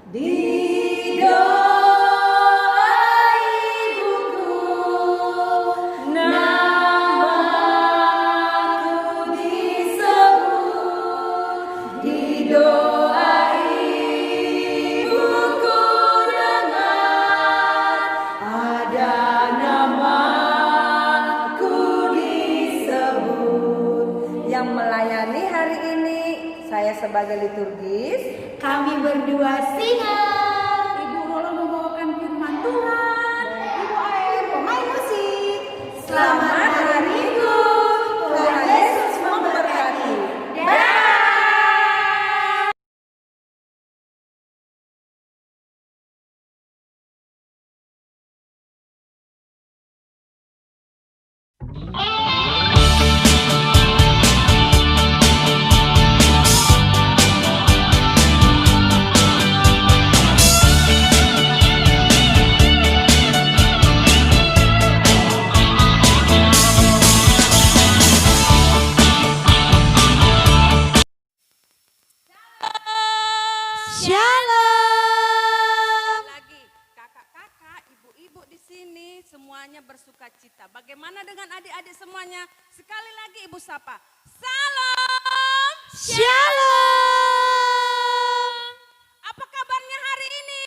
Di doa ibuku, namaku disebut. Di doa ibuku dengar, ada namaku disebut. Yang melayani hari ini, saya sebagai liturgis. Kami berdua singa. Ibu Rola membawakan firman Tuhan. Ibu Air pemain musik. Selamat hari Minggu. Tuhan Yesus memberkati. Shalom. Lagi kakak-kakak, ibu-ibu di sini semuanya bersuka cita. Bagaimana dengan adik-adik semuanya? Sekali lagi ibu sapa. Salam. Shalom. Apa kabarnya hari ini?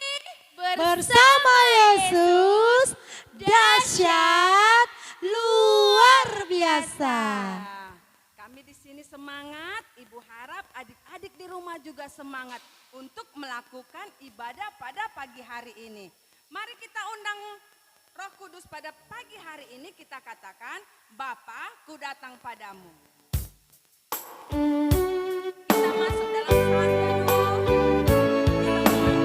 Bersama Yesus dahsyat luar biasa. Nah, kami di sini semangat. Ibu harap adik-adik di rumah juga semangat untuk melakukan ibadah pada pagi hari ini. Mari kita undang Roh Kudus pada pagi hari ini, kita katakan, Bapa, ku datang padamu. Kita masuk dalam santai dulu. Kita memanggil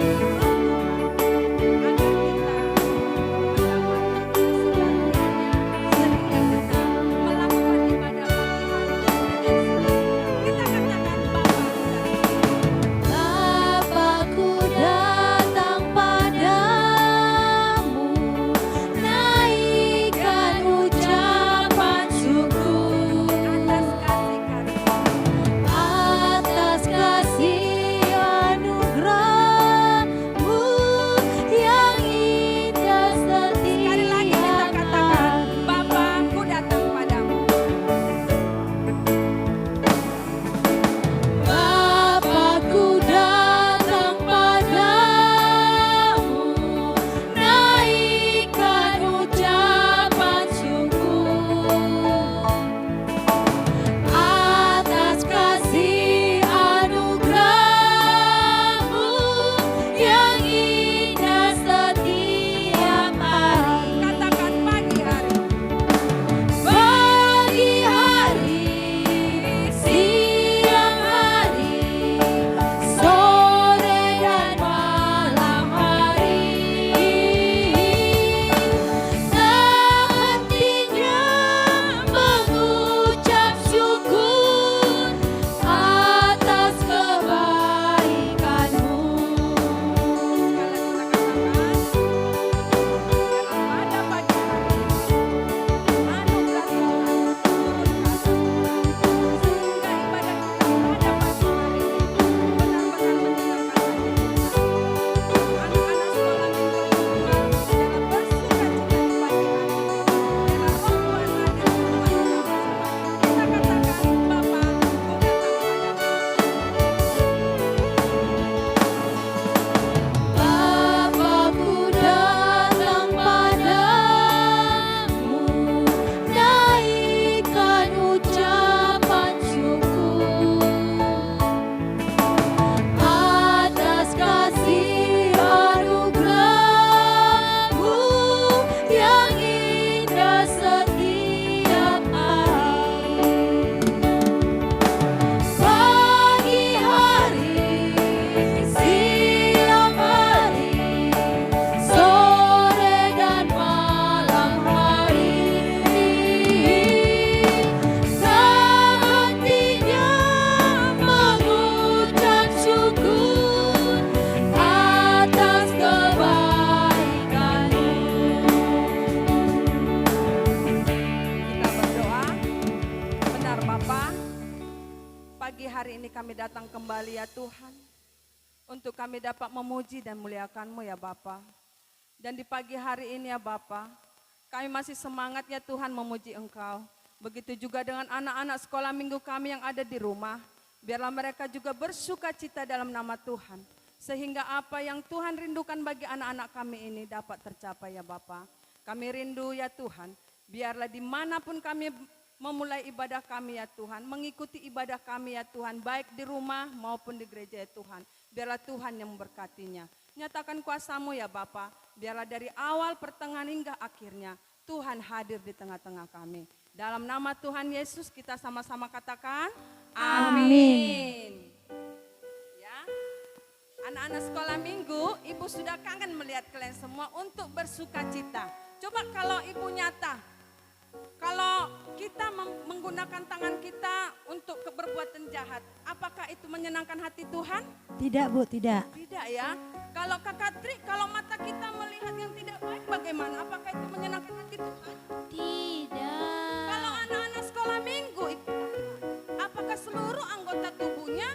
Roh Tuhan agar kita melakukan ibadah pagi untuk kami dapat memuji dan muliakan-Mu ya Bapa. Dan di pagi hari ini ya Bapa, kami masih semangat ya Tuhan memuji Engkau. Begitu juga dengan anak-anak sekolah minggu kami yang ada di rumah. Biarlah mereka juga bersuka cita dalam nama Tuhan. Sehingga apa yang Tuhan rindukan bagi anak-anak kami ini dapat tercapai ya Bapa. Kami rindu ya Tuhan, biarlah dimanapun kami memulai ibadah kami ya Tuhan, mengikuti ibadah kami ya Tuhan, baik di rumah maupun di gereja ya Tuhan. Biarlah Tuhan yang memberkatinya. Nyatakan kuasa-Mu ya Bapa, biarlah dari awal, pertengahan hingga akhirnya Tuhan hadir di tengah-tengah kami. Dalam nama Tuhan Yesus kita sama-sama katakan, amin. Ya, anak-anak sekolah minggu, Ibu sudah kangen melihat kalian semua untuk bersuka cita. Coba kalau Ibu nyata, kalau kita menggunakan tangan kita untuk berbuatan jahat, apakah itu menyenangkan hati Tuhan? Tidak Bu, tidak. Tidak ya. Kalau Kakak Tri, kalau mata kita melihat yang tidak baik bagaimana? Apakah itu menyenangkan hati Tuhan? Tidak. Kalau anak-anak sekolah minggu, apakah seluruh anggota tubuhnya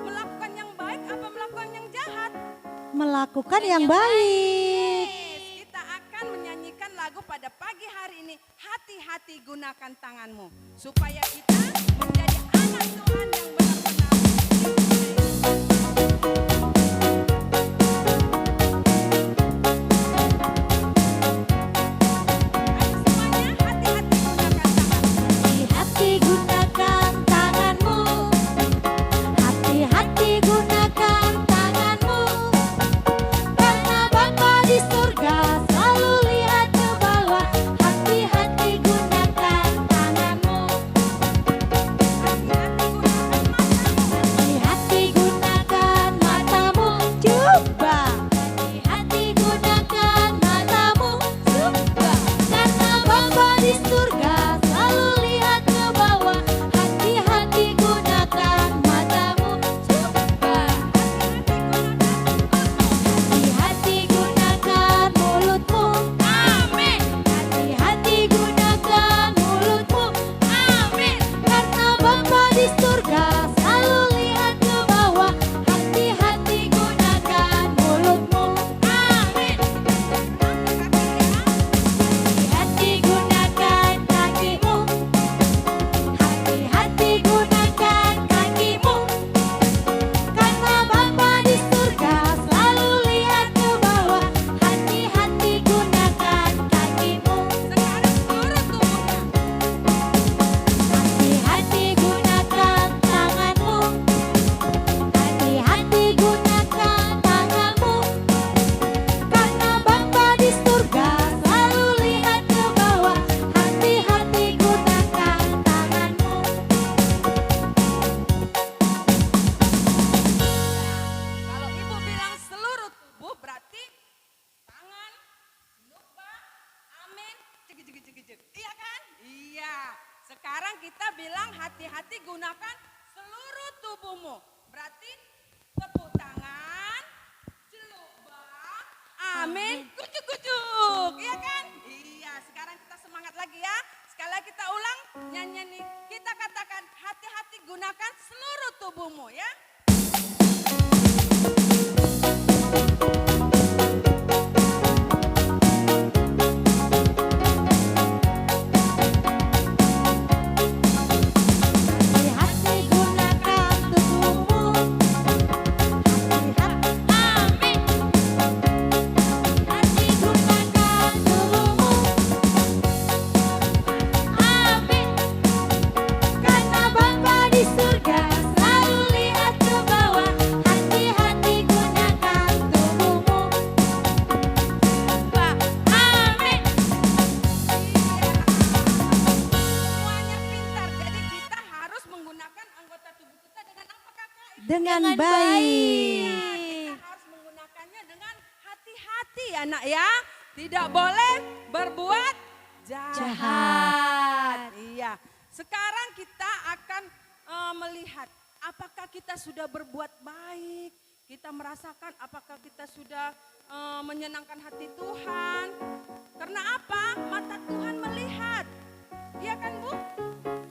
melakukan yang baik apa melakukan yang jahat? Melakukan yang baik. Yes, kita akan menyanyikan lagu pada pagi hari ini, hati-hati gunakan tanganmu. Supaya kita menjadi anak Tuhan yang benar-benar Hati-hati gunakan tanganmu. Hati-hati gunakan tanganmu. Karena Bapa di surga selalu lihat ke bawah. Hati-hati gunakan tanganmu. Hati-hati gunakan matamu. Coba. Hati-hati gunakan matamu. Coba. Karena Bapa di surga selalu lihat ke bawah. Hati-hati gunakan matamu. Coba. Hati-hati gunakan mulutmu. Amin. Hati-hati gunakan mulutmu. Amin. Karena Bapa di surga selalu lihat ke bawah. Hati-hati gunakan mulutmu. Amin. Hati-hati gunakan kakimu. Hati-hati gunakan kakimu. Karena Bapa di surga selalu lihat ke bawah. Hati-hati gunakan kakimu. sekarang seluruh tubuhnya. Hati-hati gunakan tanganmu. Hati-hati gunakan tanganmu. Karena Bapa di surga selalu lihat ke bawah. Hati-hati gunakan tanganmu. Kalau Ibu bilang seluruh tubuh berarti tangan, lupa, amin, cek. Iya kan? Iya. Sekarang kita bilang hati-hati gunakan seluruh tubuhmu. Berarti tepuk tangan, celupah, amin, kucuk-kucuk. Iya kan? Iya. Sekarang kita semangat lagi ya. Sekali lagi kita ulang nyanyian ini. Kita katakan hati-hati gunakan seluruh tubuhmu ya. Hati-hati gunakan tubuhmu. Amin. Hati gunakan tubuhmu. Amin. Karena Bapa di surga selalu lihat ke bawah. Hati-hati gunakan tubuhmu. Amin. Semuanya pintar. Jadi kita harus menggunakan anggota tubuh kita dengan apa Kakak? Dengan baik. Kita harus menggunakannya dengan hati-hati ya nak ya. Tidak boleh berbuat jahat. Iya. Sekarang kita akan melihat apakah kita sudah berbuat baik. Kita merasakan apakah kita sudah menyenangkan hati Tuhan. Karena apa? Mata Tuhan melihat. Iya kan Bu?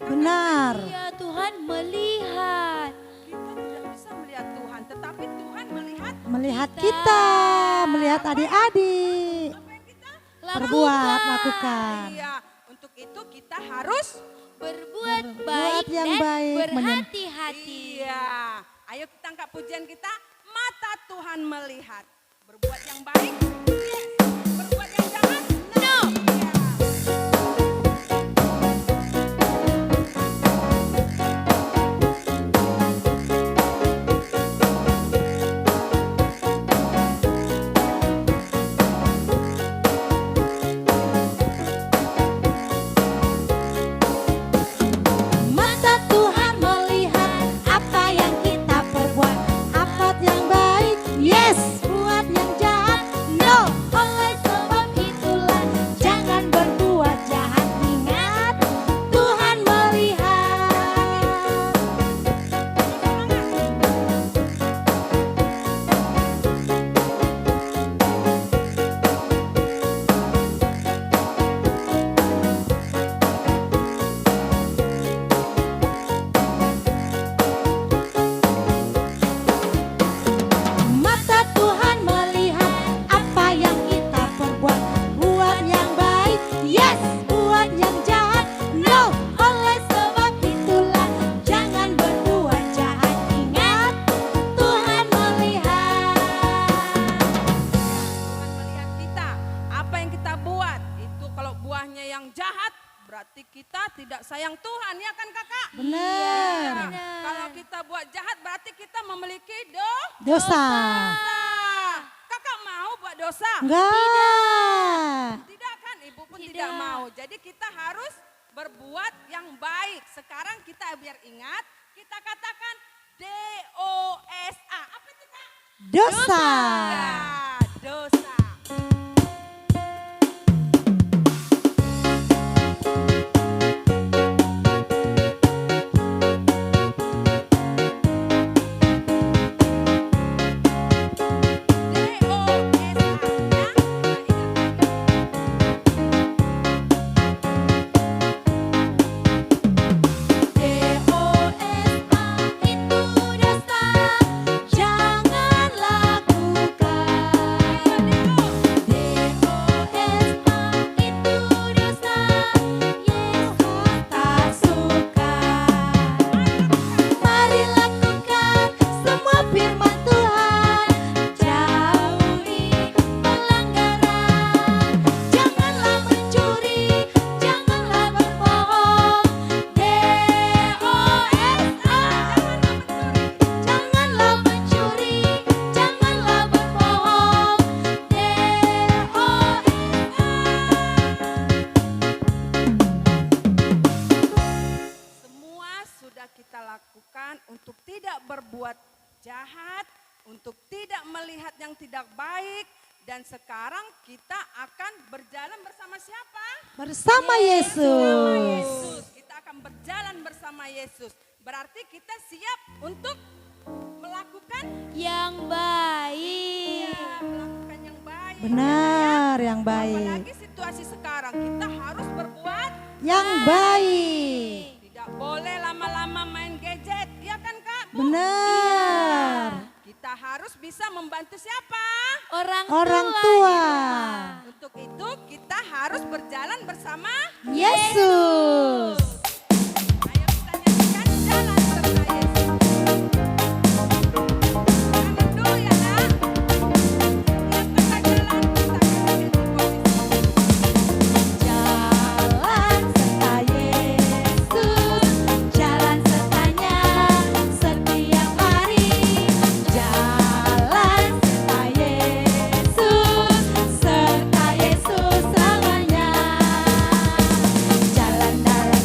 Benar. Ya Tuhan melihat. Kita tidak bisa melihat Tuhan, tetapi Tuhan melihat Melihat kita, melihat adik-adik. Apa yang kita Perbuat, lakukan. Iya, untuk itu kita harus Berbuat berbuat baik yang dan baik, berhati-hati. iya. Ayo kita angkat pujian kita. Mata Tuhan melihat. Berbuat yang baik. Yes. Berbuat yang jahat. No. Iya. Mata Tuhan melihat apa yang kita perbuat. Apa yang baik, yes. Buat yang jahat, no. Oleh sebab itulah jangan berbuat jahat. Ingat, Tuhan melihat. Mata Tuhan melihat apa yang kita perbuat. Buat yang baik, yes. Buat yang jahat, no. Oleh sebab itulah jangan berbuat jahat. Ingat, Tuhan melihat. Tuhan melihat kita. Apa yang kita buat. Itu kalau buahnya yang jahat. Berarti kita tidak sayang Tuhan. Ya kan kakak? Benar. Iya. Kalau kita buat jahat berarti kita memiliki Dosa. Kakak mau buat dosa? Enggak. Tidak kan, ibu pun tidak Tidak. mau. Jadi kita harus berbuat yang baik. Sekarang kita biar ingat, kita katakan DOSA. Apa itu kak? Dosa. Ya, dosa. DOSA itu dosa, jangan lakukan. DOSA itu dosa, Yesus tak suka. Mari lakukan semua firman Tuhan, jauhi pelanggaran. Janganlah mencuri, janganlah berbohong. Janganlah mencuri, janganlah berbohong. Semua sudah kita lakukan untuk tidak berbuat jahat, untuk tidak melihat yang tidak baik, dan sekarang kita akan berjalan bersama siapa? Bersama Yesus. Yesus. Kita akan berjalan bersama Yesus. Berarti kita siap untuk melakukan Yang baik. melakukan yang baik. Benar, yang baik. Apalagi situasi sekarang kita harus berbuat. Yang baik. Tidak boleh lama-lama main gadget, ya kan kak? Bu? Benar. Kita harus bisa membantu siapa? Orang Orang tua. tua. di rumah. Untuk itu kita harus berjalan bersama. Yesus. Ayo kita nyanyikan jalan serta Yesus. Kanan dulu ya nak. Setiap kita jalan kita akan menjadi posisi. Jalan serta Yesus, jalan sertanya setiap hari. Jalan serta Yesus selamanya. Jalan dalam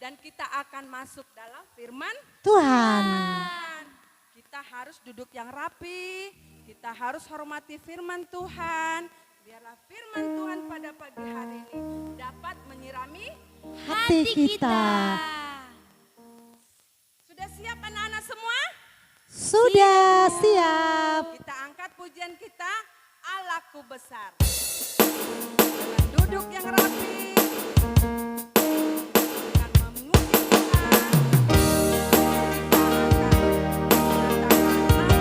dan kita akan masuk dalam firman Tuhan. Tuhan. Kita harus duduk yang rapi, kita harus hormati firman Tuhan. Biarlah firman Tuhan pada pagi hari ini dapat menyirami. Hati kita. Sudah siap anak-anak semua? Sudah siap. Kita angkat pujian kita, Allahku besar. Dengan duduk yang rapi, dengan memuji Tuhan, kita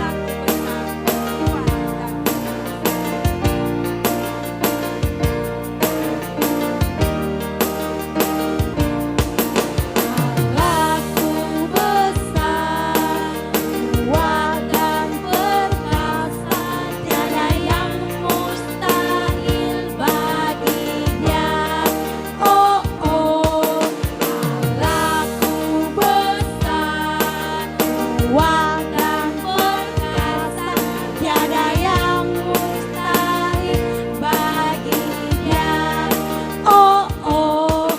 akan menyatakan Allahku besar, Tuhan dan Allahku besar, kuat dan perkasa, tiada yang mustahil baginya. Oh oh, Allahku besar, kuat dan perkasa, tiada yang mustahil baginya. Oh oh,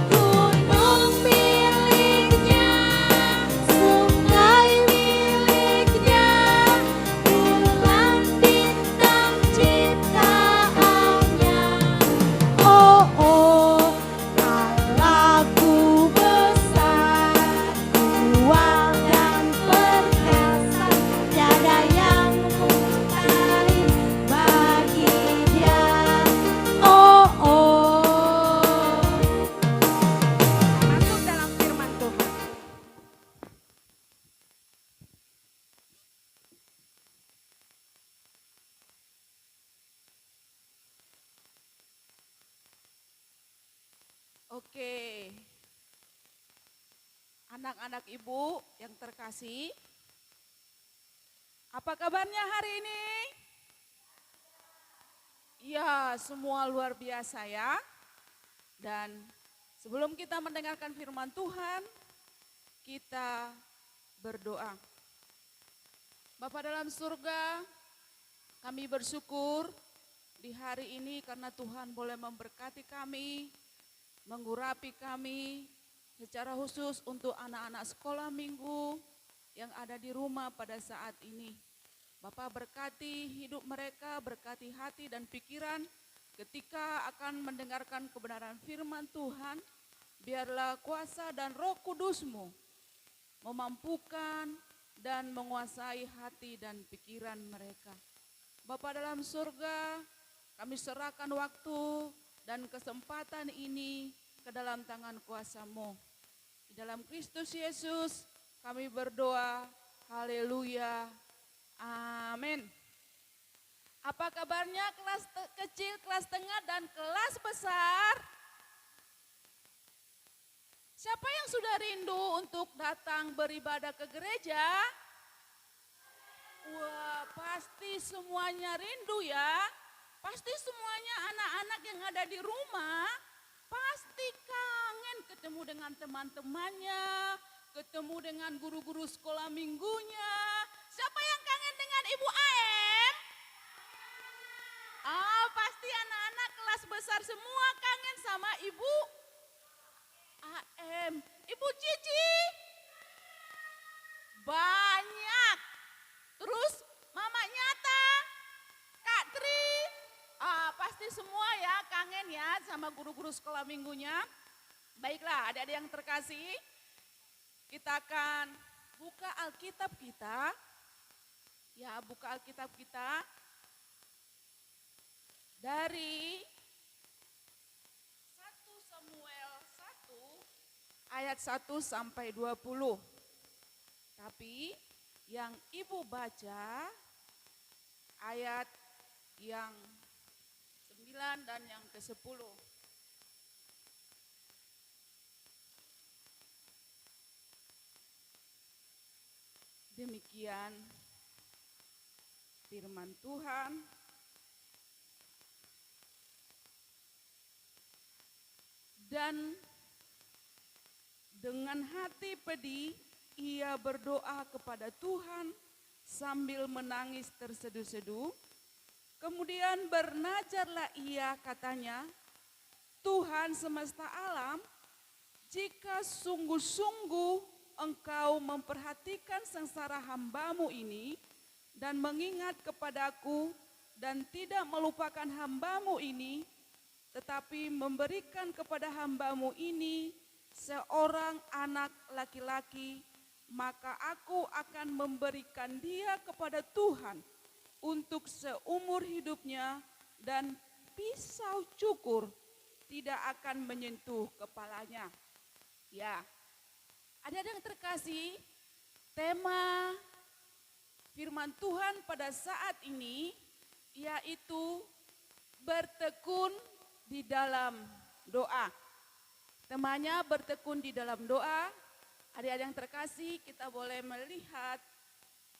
gunung miliknya, sungai miliknya, bulan bintang ciptaannya. Oh oh, Allahku besar, kuat dan perkasa, tiada yang mustahil bagi Dia. Oh oh. masuk dalam firman Tuhan. Oke, anak-anak ibu yang terkasih, apa kabarnya hari ini? Ya, semua luar biasa ya. Dan sebelum kita mendengarkan firman Tuhan, kita berdoa. Bapa dalam surga, kami bersyukur di hari ini karena Tuhan boleh memberkati kami, mengurapi kami, secara khusus untuk anak-anak sekolah minggu yang ada di rumah pada saat ini. Bapak berkati hidup mereka, berkati hati dan pikiran ketika akan mendengarkan kebenaran firman Tuhan. Biarlah kuasa dan Roh Kudus-Mu memampukan dan menguasai hati dan pikiran mereka. Bapa dalam surga, kami serahkan waktu dan kesempatan ini ke dalam tangan kuasa-Mu. Di dalam Kristus Yesus kami berdoa, haleluya, amin. Apa kabarnya kelas kecil, kelas tengah, dan kelas besar? Siapa yang sudah rindu untuk datang beribadah ke gereja? Wah, pasti semuanya rindu ya. Pasti semuanya anak-anak yang ada di rumah pasti kangen ketemu dengan teman-temannya, ketemu dengan guru-guru sekolah minggunya. Siapa yang kangen dengan Ibu AM? Oh, pasti anak-anak kelas besar semua kangen sama Ibu AM. Ibu Cici? Banyak. Terus Mama Nyata, Kak Tri, pasti semua ya kangen ya sama guru-guru sekolah minggunya. Baiklah, adik-adik yang terkasih, kita akan buka Alkitab kita. Ya, buka Alkitab kita dari 1 Samuel 1 ayat 1 sampai 20. Tapi yang Ibu baca ayat yang 9 dan yang ke-10. Demikian firman Tuhan. Dan dengan hati pedih ia berdoa kepada Tuhan sambil menangis terseduh-seduh. Kemudian bernajarlah ia, katanya, Tuhan semesta alam, jika sungguh-sungguh engkau memperhatikan sengsara hambamu ini dan mengingat kepadaku dan tidak melupakan hambamu ini, tetapi memberikan kepada hambamu ini seorang anak laki-laki, maka aku akan memberikan dia kepada Tuhan untuk seumur hidupnya, dan pisau cukur tidak akan menyentuh kepalanya. Ya, ada yang terkasih, tema firman Tuhan pada saat ini yaitu bertekun di dalam doa. Temanya bertekun di dalam doa. Adik-adik yang terkasih, kita boleh melihat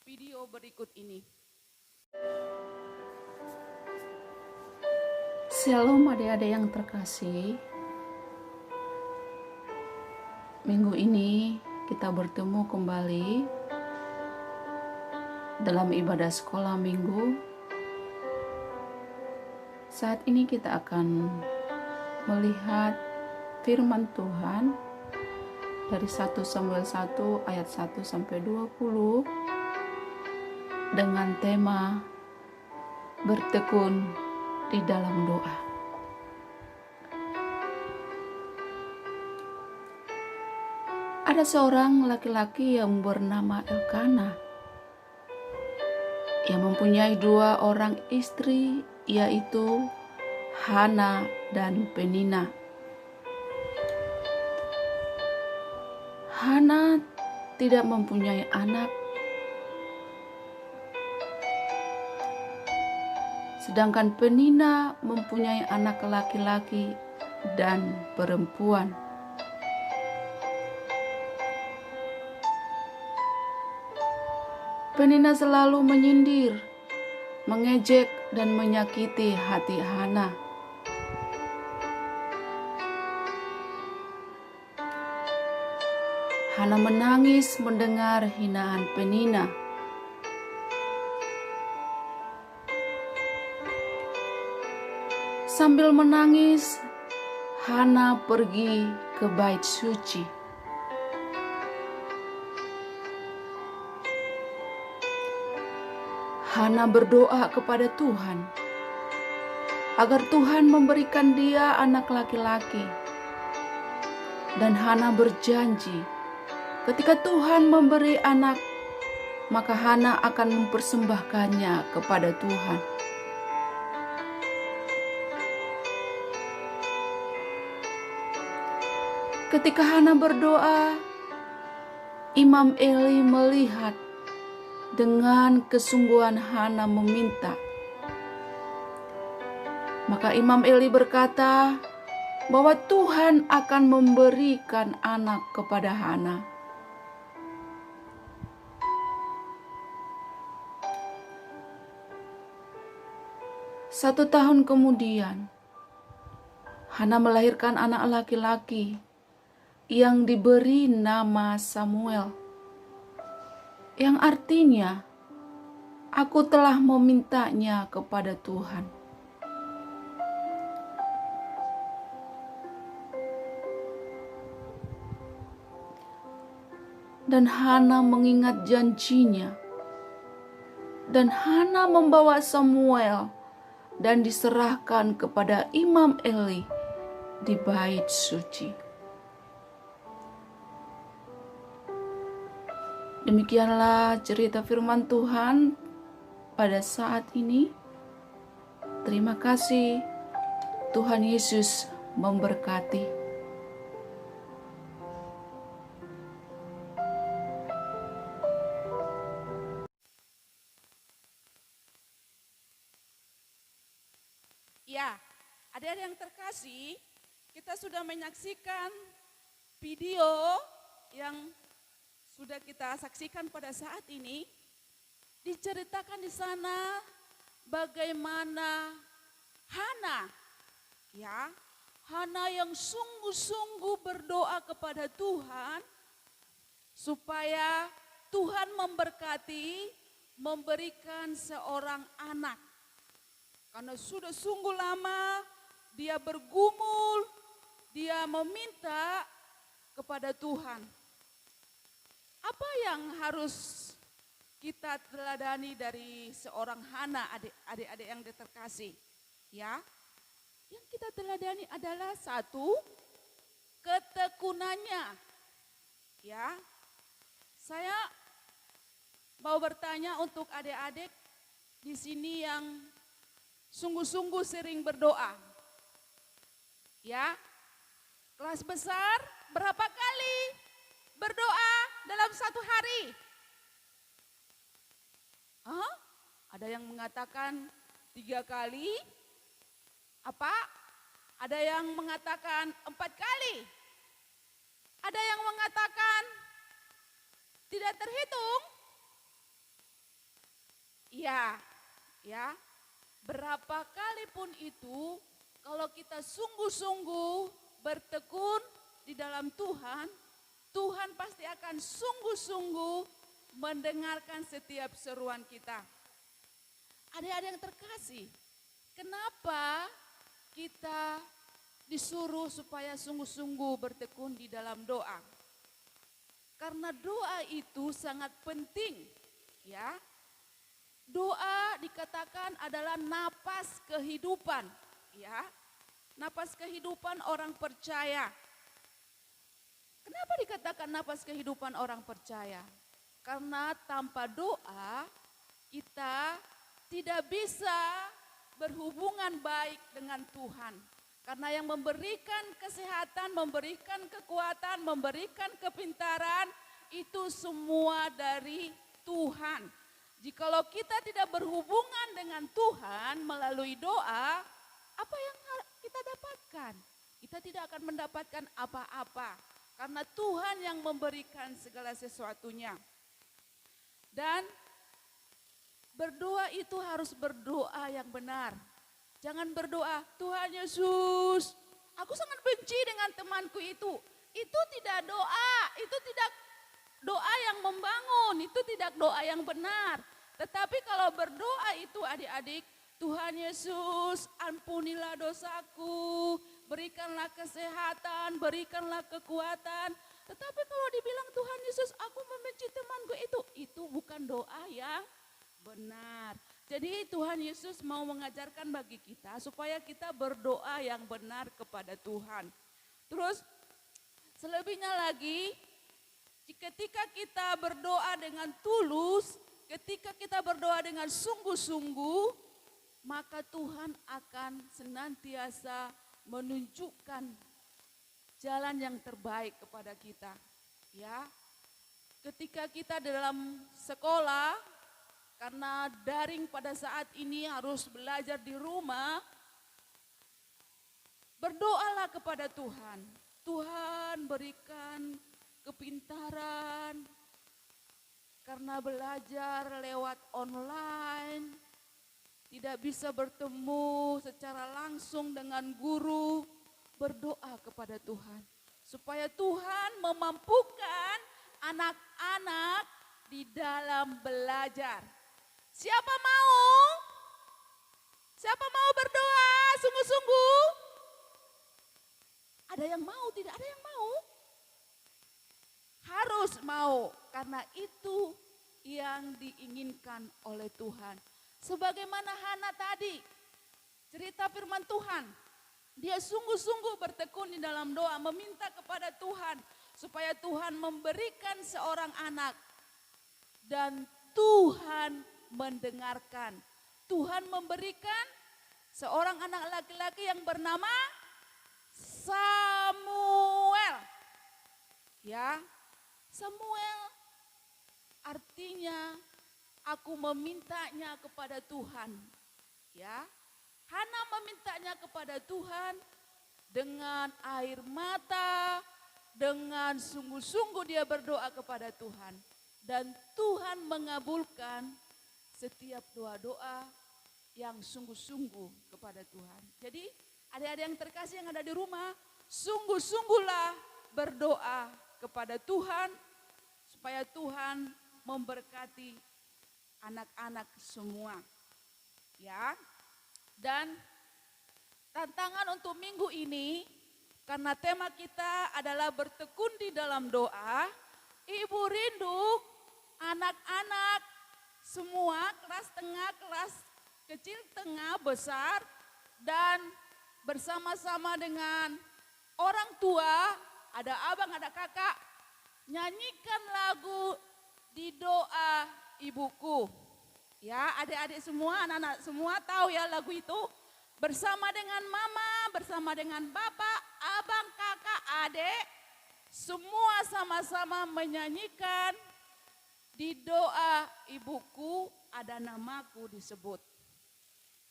video berikut ini. Shalom adik-adik yang terkasih. Minggu ini kita bertemu kembali dalam ibadah sekolah minggu. Saat ini kita akan melihat firman Tuhan dari 1 Samuel 1 ayat 1 sampai 20 dengan tema bertekun di dalam doa. Ada seorang laki-laki yang bernama Elkana yang mempunyai 2 orang istri, yaitu Hana dan Penina. Hana tidak mempunyai anak, sedangkan Penina mempunyai anak laki-laki dan perempuan. Penina selalu menyindir, mengejek, dan menyakiti hati Hana. Hana menangis mendengar hinaan Penina. Sambil menangis, Hana pergi ke bait suci. Hana berdoa kepada Tuhan agar Tuhan memberikan dia anak laki-laki. Dan Hana berjanji, ketika Tuhan memberi anak, maka Hana akan mempersembahkannya kepada Tuhan. Ketika Hana berdoa, Imam Eli melihat dengan kesungguhan Hana meminta. Maka Imam Eli berkata bahwa Tuhan akan memberikan anak kepada Hana. Satu tahun kemudian, Hana melahirkan anak laki-laki yang diberi nama Samuel, yang artinya aku telah memintanya kepada Tuhan. Dan Hana mengingat janjinya, dan Hana membawa Samuel dan diserahkan kepada Imam Eli di bait suci. Demikianlah cerita firman Tuhan pada saat ini. Terima kasih. Tuhan Yesus memberkati. Ya, adik-adik yang terkasih, kita sudah menyaksikan video yang sudah kita saksikan pada saat ini. Diceritakan di sana bagaimana Hana, ya, Hana yang sungguh-sungguh berdoa kepada Tuhan supaya Tuhan memberkati, memberikan seorang anak. Karena sudah sungguh lama dia bergumul, dia meminta kepada Tuhan. Apa yang harus kita teladani dari seorang Hana, adik-adik yang terkasih? Ya, yang kita teladani adalah satu, ketekunannya. Ya, saya mau bertanya untuk adik-adik di sini yang sungguh-sungguh sering berdoa. Ya, kelas besar berapa kali berdoa dalam satu hari? Ada yang mengatakan 3 kali. Apa? Ada yang mengatakan 4 kali. Ada yang mengatakan tidak terhitung. Iya, ya. Berapa kali pun itu, kalau kita sungguh-sungguh bertekun di dalam Tuhan, Tuhan pasti akan sungguh-sungguh mendengarkan setiap seruan kita. Adik-adik yang terkasih, kenapa kita disuruh supaya sungguh-sungguh bertekun di dalam doa? Karena doa itu sangat penting, ya. Doa dikatakan adalah napas kehidupan, ya. Napas kehidupan orang percaya. Kenapa dikatakan napas kehidupan orang percaya? Karena tanpa doa kita tidak bisa berhubungan baik dengan Tuhan. Karena yang memberikan kesehatan, memberikan kekuatan, memberikan kepintaran, itu semua dari Tuhan. Jikalau kita tidak berhubungan dengan Tuhan melalui doa, apa yang kita dapatkan? Kita tidak akan mendapatkan apa-apa. Karena Tuhan yang memberikan segala sesuatunya. Dan berdoa itu harus berdoa yang benar. Jangan berdoa, Tuhan Yesus, aku sangat benci dengan temanku itu. Itu tidak doa, itu tidak doa yang membangun, itu tidak doa yang benar. Tetapi kalau berdoa itu adik-adik, Tuhan Yesus ampunilah dosaku, berikanlah kesehatan, berikanlah kekuatan. Tetapi kalau dibilang Tuhan Yesus aku membenci temanku itu bukan doa yang benar. Jadi Tuhan Yesus mau mengajarkan bagi kita supaya kita berdoa yang benar kepada Tuhan. Terus selebihnya lagi, ketika kita berdoa dengan tulus, ketika kita berdoa dengan sungguh-sungguh, maka Tuhan akan senantiasa menunjukkan jalan yang terbaik kepada kita. Ya, ketika kita dalam sekolah, karena daring pada saat ini harus belajar di rumah, berdoalah kepada Tuhan. Tuhan berikan kepintaran, karena belajar lewat online, tidak bisa bertemu secara langsung dengan guru, berdoa kepada Tuhan. Supaya Tuhan memampukan anak-anak di dalam belajar. Siapa mau? Siapa mau berdoa sungguh-sungguh? Ada yang mau, tidak ada yang mau? Harus mau, karena itu yang diinginkan oleh Tuhan. Sebagaimana Hana tadi, cerita firman Tuhan. Dia sungguh-sungguh bertekun di dalam doa, meminta kepada Tuhan supaya Tuhan memberikan seorang anak. Dan Tuhan mendengarkan. Tuhan memberikan seorang anak laki-laki yang bernama Samuel. Ya, Samuel artinya aku memintanya kepada Tuhan. Ya, Hana memintanya kepada Tuhan dengan air mata, dengan sungguh-sungguh dia berdoa kepada Tuhan. Dan Tuhan mengabulkan setiap doa-doa yang sungguh-sungguh kepada Tuhan. Jadi adik-adik yang terkasih yang ada di rumah, sungguh-sungguhlah berdoa kepada Tuhan supaya Tuhan memberkati anak-anak semua. Ya. Dan tantangan untuk minggu ini, Karena tema kita adalah bertekun di dalam doa, Ibu rindu anak-anak semua kelas tengah, kelas kecil, tengah, besar, dan bersama-sama dengan orang tua, ada abang, ada kakak, nyanyikan lagu Di Doa Ibuku. Ya, adik-adik semua, anak-anak semua tahu ya lagu itu. Bersama dengan mama, bersama dengan bapak, abang, kakak, adik, semua sama-sama menyanyikan Di Doa Ibuku ada namaku disebut.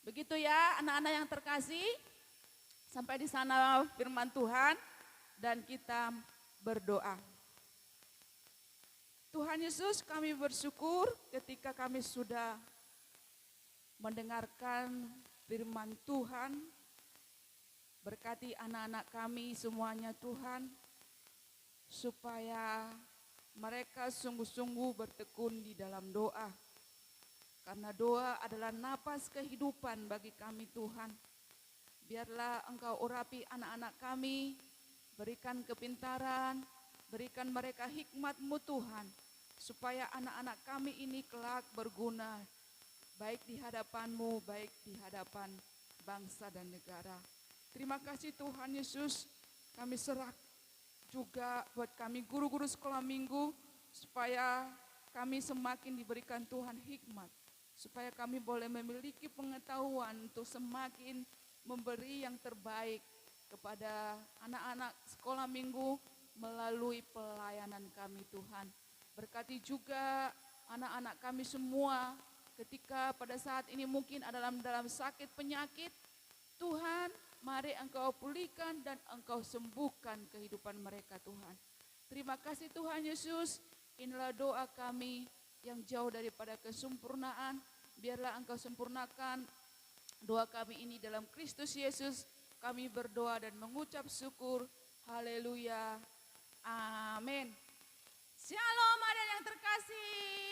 Begitu ya anak-anak yang terkasih, sampai di sana firman Tuhan dan kita berdoa. Tuhan Yesus, kami bersyukur ketika kami sudah mendengarkan firman Tuhan. Berkati anak-anak kami semuanya Tuhan, supaya mereka sungguh-sungguh bertekun di dalam doa. Karena doa adalah napas kehidupan bagi kami Tuhan. Biarlah Engkau urapi anak-anak kami, berikan kepintaran, berikan mereka hikmat-Mu Tuhan, supaya anak-anak kami ini kelak berguna, baik di hadapan-Mu, baik di hadapan bangsa dan negara. Terima kasih Tuhan Yesus, kami serah juga buat kami guru-guru sekolah minggu, supaya kami semakin diberikan Tuhan hikmat, supaya kami boleh memiliki pengetahuan untuk semakin memberi yang terbaik kepada anak-anak sekolah minggu melalui pelayanan kami Tuhan. Berkati juga anak-anak kami semua ketika pada saat ini mungkin dalam sakit penyakit, Tuhan mari Engkau pulihkan dan Engkau sembuhkan kehidupan mereka Tuhan. Terima kasih Tuhan Yesus, inilah doa kami yang jauh daripada kesempurnaan. Biarlah Engkau sempurnakan doa kami ini dalam Kristus Yesus. Kami berdoa dan mengucap syukur. Haleluya. Amin. Shalom ada yang terkasih.